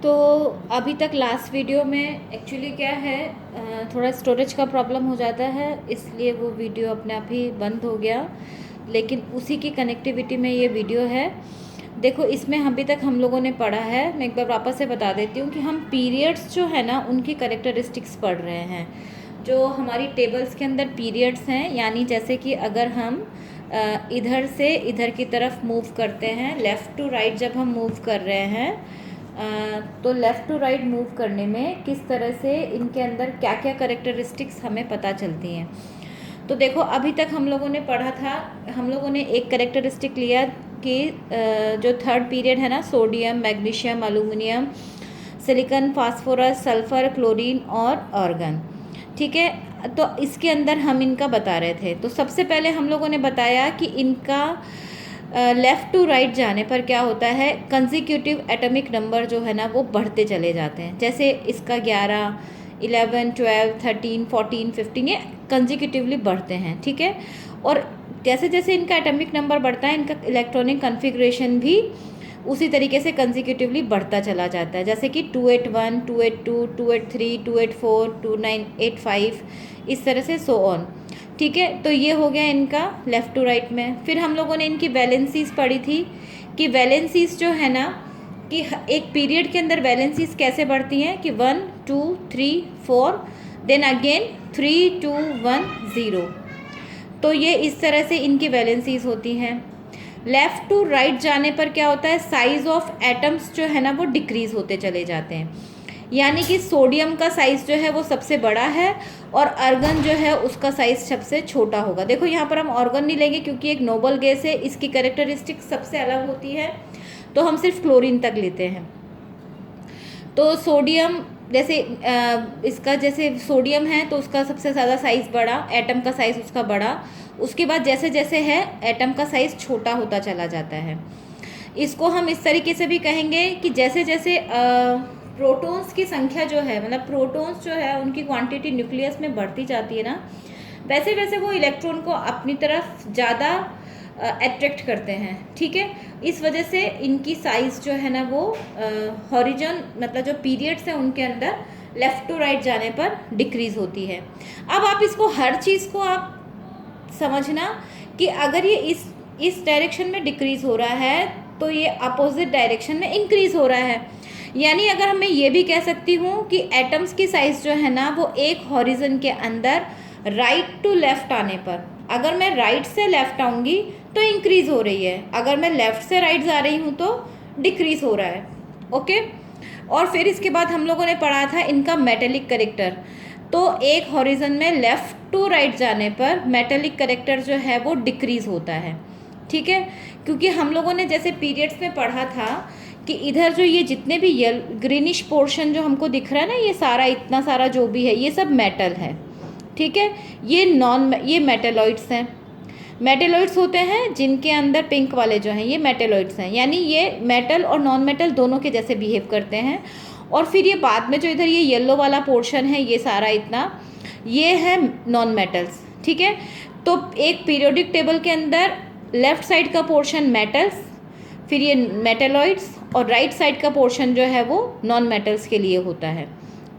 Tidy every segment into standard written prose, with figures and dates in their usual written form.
तो अभी तक लास्ट वीडियो में एक्चुअली क्या है, थोड़ा स्टोरेज का प्रॉब्लम हो जाता है, इसलिए वो वीडियो अपने आप ही बंद हो गया। लेकिन उसी की कनेक्टिविटी में ये वीडियो है। देखो, इसमें अभी तक हम लोगों ने पढ़ा है, मैं एक बार वापस से बता देती हूँ कि हम पीरियड्स जो है ना उनकी करेक्टरिस्टिक्स पढ़ रहे हैं। जो हमारी टेबल्स के अंदर पीरियड्स हैं, यानी जैसे कि अगर हम इधर से इधर की तरफ मूव करते हैं, लेफ़्ट टू राइट जब हम मूव कर रहे हैं, तो लेफ़्ट टू राइट मूव करने में किस तरह से इनके अंदर क्या क्या करेक्टरिस्टिक्स हमें पता चलती हैं। तो देखो, अभी तक हम लोगों ने पढ़ा था, हम लोगों ने एक करेक्टरिस्टिक लिया कि जो थर्ड पीरियड है ना, sodium, magnesium, aluminium, silicon, phosphorus, sulphur, chlorine और आर्गन। ठीक है, तो इसके अंदर हम इनका बता रहे थे। तो सबसे पहले हम लोगों ने बताया कि इनका लेफ़्ट टू राइट जाने पर क्या होता है, कंसेक्यूटिव एटॉमिक नंबर जो है ना वो बढ़ते चले जाते हैं। जैसे इसका 11, 11, 12, 13, 14, 15 ये कंसेक्यूटिवली बढ़ते हैं। ठीक है, और जैसे जैसे इनका एटॉमिक नंबर बढ़ता है, इनका इलेक्ट्रॉनिक कॉन्फ़िगरेशन भी उसी तरीके से कंसेक्यूटिवली बढ़ता चला जाता है। जैसे कि 281, 282, 283, 284, 2985, इस तरह से सो ऑन। ठीक है, तो ये हो गया इनका लेफ़्ट टू राइट में। फिर हम लोगों ने इनकी वैलेंसीज पढ़ी थी कि वैलेंसीज जो है ना, कि एक पीरियड के अंदर वैलेंसीज कैसे बढ़ती हैं कि 1, 2, 3, 4, देन अगेन 3, 2, 1, 0। तो ये इस तरह से इनकी वैलेंसीज होती हैं। लेफ़्ट टू राइट जाने पर क्या होता है, साइज़ ऑफ एटम्स जो है ना वो डिक्रीज़ होते चले जाते हैं। यानी कि सोडियम का साइज़ जो है वो सबसे बड़ा है और आर्गन जो है उसका साइज़ सबसे छोटा होगा। देखो, यहाँ पर हम आर्गन नहीं लेंगे क्योंकि एक नोबल गैस है, इसकी कैरेक्टरिस्टिक सबसे अलग होती है, तो हम सिर्फ क्लोरीन तक लेते हैं। तो सोडियम, जैसे इसका जैसे सोडियम है तो उसका सबसे ज़्यादा साइज़ बड़ा, एटम का साइज़ उसका बड़ा। उसके बाद जैसे जैसे है एटम का साइज़ छोटा होता चला जाता है। इसको हम इस तरीके से भी कहेंगे कि जैसे जैसे प्रोटॉन्स की संख्या जो है, मतलब प्रोटॉन्स जो है उनकी क्वांटिटी न्यूक्लियस में बढ़ती जाती है ना, वैसे वैसे वो इलेक्ट्रॉन को अपनी तरफ ज़्यादा अट्रैक्ट करते हैं। ठीक है, इस वजह से इनकी साइज़ जो है ना वो हॉरिजन, मतलब जो पीरियड्स हैं उनके अंदर लेफ़्ट टू राइट जाने पर डिक्रीज़ होती है। अब आप इसको हर चीज़ को आप समझना कि अगर ये इस डायरेक्शन में डिक्रीज़ हो रहा है तो ये अपोजिट डायरेक्शन में इंक्रीज़ हो रहा है। यानी अगर मैं ये भी कह सकती हूँ कि एटम्स की साइज़ जो है ना वो एक हॉरिजन के अंदर राइट टू लेफ़्ट आने पर, अगर मैं राइट से लेफ़्ट आऊँगी तो इंक्रीज़ हो रही है, अगर मैं लेफ़्ट से राइट जा रही हूँ तो डिक्रीज़ हो रहा है। ओके, और फिर इसके बाद हम लोगों ने पढ़ा था इनका मेटेलिक करेक्टर। तो एक हॉरिजन में लेफ़्ट टू राइट जाने पर मेटेलिक करेक्टर जो है वो डिक्रीज़ होता है। ठीक है, क्योंकि हम लोगों ने जैसे पीरियड्स में पढ़ा था कि इधर जो ये जितने भी ग्रीनिश पोर्शन जो हमको दिख रहा है ना, ये सारा इतना सारा जो भी है ये सब मेटल है। ठीक है, ये मेटेलॉइड्स हैं। मेटेलॉइड्स होते हैं जिनके अंदर पिंक वाले जो हैं ये मेटेलॉइड्स हैं, यानी ये मेटल और नॉन मेटल दोनों के जैसे बिहेव करते हैं। और फिर ये बाद में जो इधर ये येलो वाला पोर्शन है, ये सारा इतना, ये है नॉन मेटल्स। ठीक है, तो एक पीरियोडिक टेबल के अंदर लेफ़्ट साइड का पोर्शन मेटल्स, फिर ये मेटेलॉइड्स, और राइट साइड का पोर्शन जो है वो नॉन मेटल्स के लिए होता है।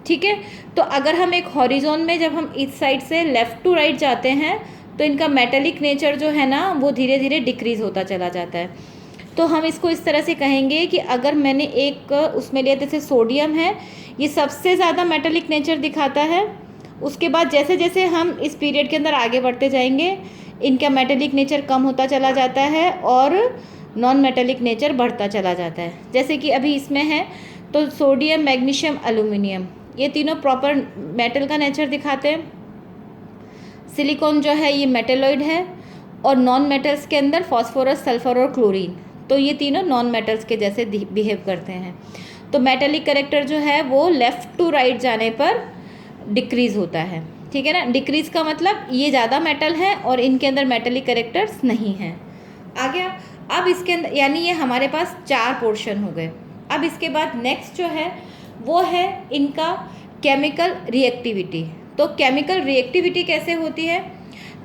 ठीक है, तो अगर हम एक हॉरिजॉन में जब हम इस साइड से लेफ़्ट टू राइट जाते हैं तो इनका मेटेलिक नेचर जो है ना वो धीरे धीरे डिक्रीज़ होता चला जाता है। तो हम इसको इस तरह से कहेंगे कि अगर मैंने एक उसमें लिया, जैसे सोडियम है, ये सबसे ज़्यादा मेटेलिक नेचर दिखाता है। उसके बाद जैसे जैसे हम इस पीरियड के अंदर आगे बढ़ते जाएंगे, इनका मेटेलिक नेचर कम होता चला जाता है और नॉन मेटेलिक नेचर बढ़ता चला जाता है। जैसे कि अभी इसमें है तो सोडियम, मैग्नीशियम, एल्यूमिनियम, ये तीनों प्रॉपर मेटल का नेचर दिखाते हैं। सिलिकॉन जो है ये मेटेलॉइड है, और नॉन मेटल्स के अंदर फॉस्फोरस, सल्फर और क्लोरीन, तो ये तीनों नॉन मेटल्स के जैसे बिहेव करते हैं। तो मेटेलिक करेक्टर जो है वो लेफ़्ट टू राइट जाने पर डिक्रीज़ होता है। ठीक है ना, डिक्रीज़ का मतलब ये ज़्यादा मेटल है और इनके अंदर मेटेलिक करेक्टर्स नहीं हैं। आ गया। अब इसके अंदर, यानी ये हमारे पास 4 पोर्शन हो गए। अब इसके बाद नेक्स्ट जो है वो है इनका केमिकल रिएक्टिविटी। तो केमिकल रिएक्टिविटी कैसे होती है,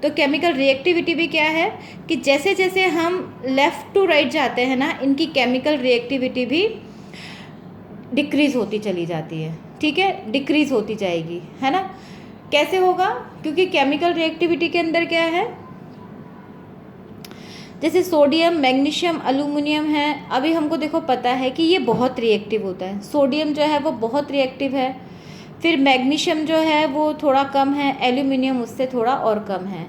तो केमिकल रिएक्टिविटी भी क्या है कि जैसे जैसे हम लेफ़्ट टू राइट जाते हैं ना, इनकी केमिकल रिएक्टिविटी भी डिक्रीज़ होती चली जाती है, ठीक है, डिक्रीज़ होती जाएगी, है ना। कैसे होगा? क्योंकि केमिकल रिएक्टिविटी के अंदर क्या है, जैसे सोडियम, मैग्नीशियम, अल्यूमिनियम है, अभी हमको देखो पता है कि ये बहुत रिएक्टिव होता है। सोडियम जो है वो बहुत रिएक्टिव है, फिर मैग्नीशियम जो है वो थोड़ा कम है, एल्यूमिनियम उससे थोड़ा और कम है,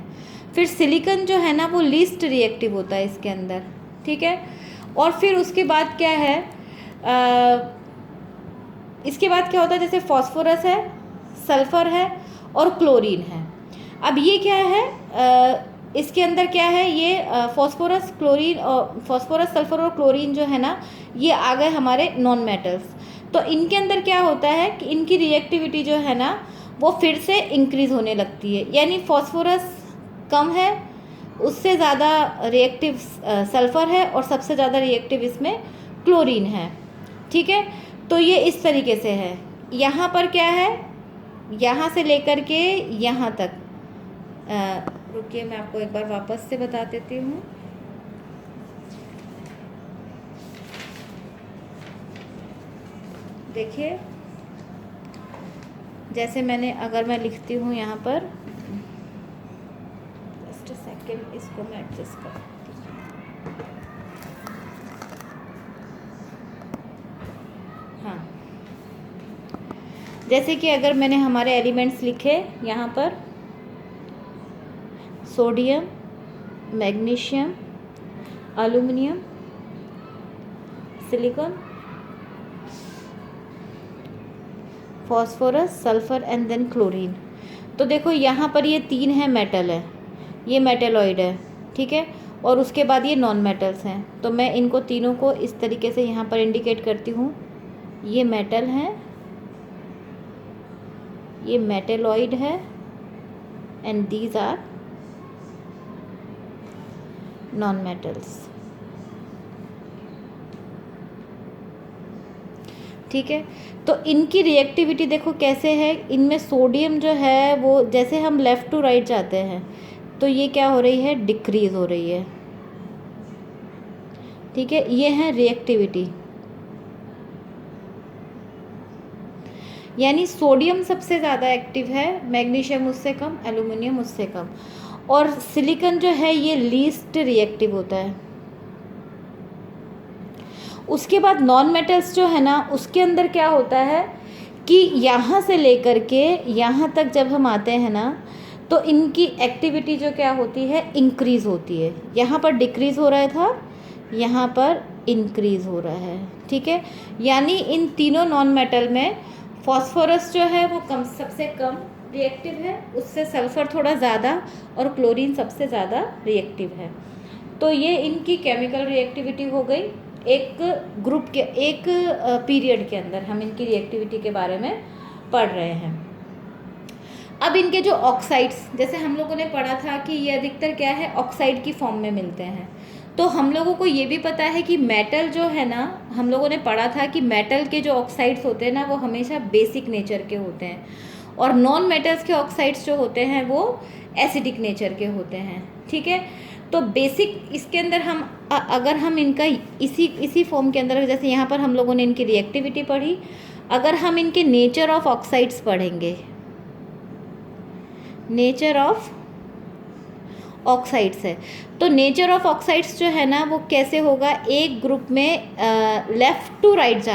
फिर सिलिकॉन जो है ना वो लीस्ट रिएक्टिव होता है इसके अंदर, ठीक है। और फिर उसके बाद क्या है, इसके बाद क्या होता है, जैसे फॉस्फोरस है, सल्फ़र है और क्लोरीन है। अब ये क्या है, इसके अंदर क्या है, ये फॉस्फोरस, क्लोरीन और फॉस्फोरस, सल्फ़र और क्लोरीन जो है ना, ये आ गए हमारे नॉन मेटल्स। तो इनके अंदर क्या होता है कि इनकी रिएक्टिविटी जो है ना वो फिर से इंक्रीज़ होने लगती है, यानी फॉस्फोरस कम है, उससे ज़्यादा रिएक्टिव सल्फ़र है और सबसे ज़्यादा रिएक्टिव इसमें क्लोरीन है, ठीक है। तो ये इस तरीके से है। यहाँ पर क्या है, यहाँ से लेकर के यहाँ तक, रुकिए मैं आपको एक बार वापस से बता देती हूँ। देखिए, जैसे मैंने, अगर मैं लिखती हूँ यहाँ पर, जस्ट अ सेकेंड, इसको मैं एडजस्ट कर, हाँ, जैसे कि अगर मैंने हमारे एलिमेंट्स लिखे यहाँ पर, sodium, magnesium, aluminium, silicon, phosphorus, sulphur and then chlorine. तो देखो यहाँ पर ये 3 है, मेटल है, ये मेटेलॉइड है, ठीक है, और उसके बाद ये नॉन मेटल्स हैं। तो मैं इनको तीनों को इस तरीके से यहाँ पर इंडिकेट करती हूँ, ये मेटल है, ये मेटेलॉइड है and these are non metals, ठीक है। तो इनकी रिएक्टिविटी देखो कैसे है, इनमें सोडियम जो है वो, जैसे हम लेफ़्ट टू राइट जाते हैं तो ये क्या हो रही है, डिक्रीज़ हो रही है, ठीक है। ये है रिएक्टिविटी, यानी सोडियम सबसे ज़्यादा एक्टिव है, मैग्नीशियम उससे कम, एल्यूमिनियम उससे कम, और सिलिकॉन जो है ये लीस्ट रिएक्टिव होता है। उसके बाद नॉन मेटल्स जो है ना, उसके अंदर क्या होता है कि यहाँ से लेकर के यहाँ तक जब हम आते हैं ना, तो इनकी एक्टिविटी जो क्या होती है, इंक्रीज़ होती है। यहाँ पर डिक्रीज़ हो रहा था, यहाँ पर इंक्रीज़ हो रहा है, ठीक है। यानी इन तीनों नॉन मेटल में फॉस्फोरस जो है वो सबसे कम रिएक्टिव है, उससे सल्फ़र थोड़ा ज़्यादा और क्लोरीन सबसे ज़्यादा रिएक्टिव है। तो ये इनकी केमिकल रिएक्टिविटी हो गई। एक ग्रुप के, एक पीरियड के अंदर हम इनकी रिएक्टिविटी के बारे में पढ़ रहे हैं। अब इनके जो ऑक्साइड्स, जैसे हम लोगों ने पढ़ा था कि ये अधिकतर क्या है, ऑक्साइड की फॉर्म में मिलते हैं। तो हम लोगों को ये भी पता है कि मेटल जो है ना, हम लोगों ने पढ़ा था कि मेटल के जो ऑक्साइड्स होते हैं ना वो हमेशा बेसिक नेचर के होते हैं, और नॉन मेटल्स के ऑक्साइड्स जो होते हैं वो एसिडिक नेचर के होते हैं, ठीक है। तो बेसिक इसके अंदर हम अगर हम इनका इसी फॉर्म के अंदर, जैसे यहाँ पर हम लोगों ने इनकी रिएक्टिविटी पढ़ी, अगर हम इनके नेचर ऑफ ऑक्साइड्स पढ़ेंगे, नेचर ऑफ ऑक्साइड्स है, तो नेचर ऑफ ऑक्साइड्स जो है ना वो कैसे होगा, एक ग्रुप में लेफ़्ट टू राइट जा